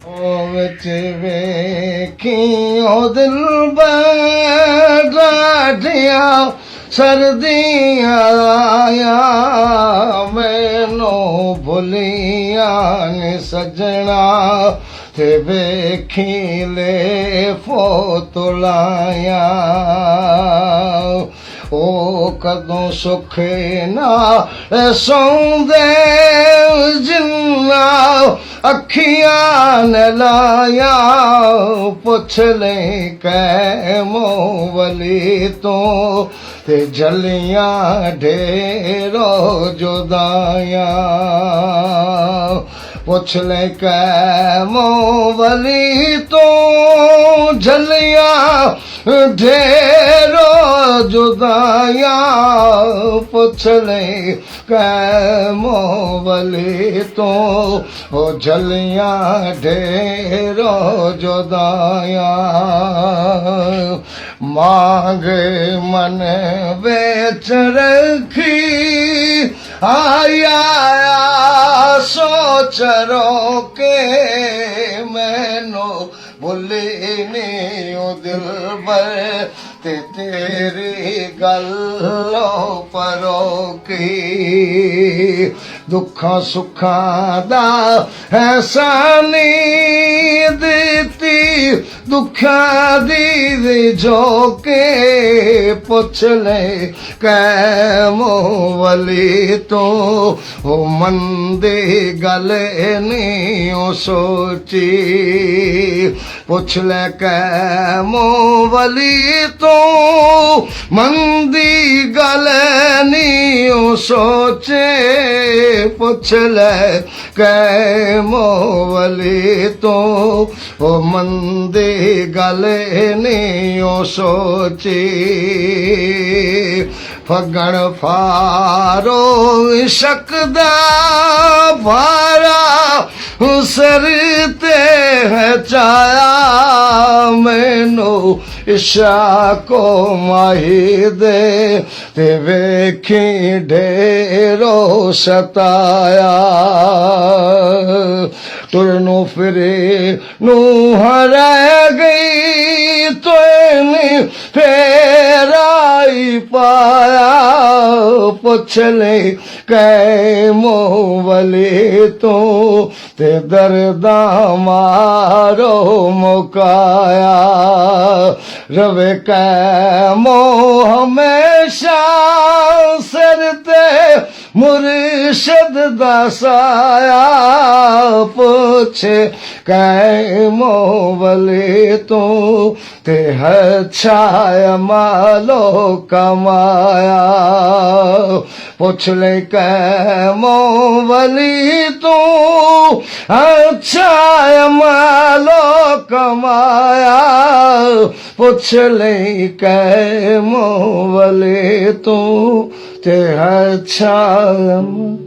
ਵਿੱਚ ਵੇਖੀਓ ਦਿਲ ਬੈਠਿਆ ਸਰਦੀਆਂ ਆਇਆ ਮੈਨੂੰ ਭੁੱਲੀਆਂ ਨੀ ਸਜਣਾ ਤੇ ਵੇਖੀ ਲੈ ਫੋਟੋ ਲਾਇਆ ਉਹ ਕਦੋਂ ਸੁੱਖੇ ਨਾਲ ਸੌਂਦੇ ਜਿੰਨਾ ਅੱਖੀਆਂ ਨੇ ਲਾਇਆ ਪੁੱਛ ਲੈ ਕੈ ਮੋਵਲੀ ਤੋਂ ਤੇ ਜਲੀਆਂ ਢੇਰੋ ਜੁਦਾਈਆਂ ਪੁੱਛ ਲੈ ਕੈ ਮੋਵਲੀ ਤੋਂ ਜਲੀਆਂ ਢੇਰੋ जुदाया पुछ ले कै मोवली तो हो जलिया ढेरो जुदाया मांग मन बेच रखी आया सोच रोके मैनो भुली नहीं दिल भर ते तेरी गल्लों परोकी दुखा सुखा दा एहसानी दीती दुखा दी जो के पुछ ले कै मोवली तो हो मंदी गल नहीं सोची पुछ ले कै मोवली तो मंदी गल नहीं सोचे पुछ ले कै मोवली तो ओ मंदी गल नहीं सोची फगण फारो शकदा भारा सर ते है चाया मैनो इशा को माही दे ते वेखी ढेरो सताया तुरनो फिरे नू हरा गई तो फेराई पाया पुछ ले कै मोवली तो ते दर्दा मारो मुकाया रवे कै मोह हमेशा सिर ते मुर्शद दसाया पुछ कै मोवली तो ते छाया मालो कमाया पुछ ले कै मोवली तो छाया मालो कमाया पुछ ले कै मोवली तो ते छाया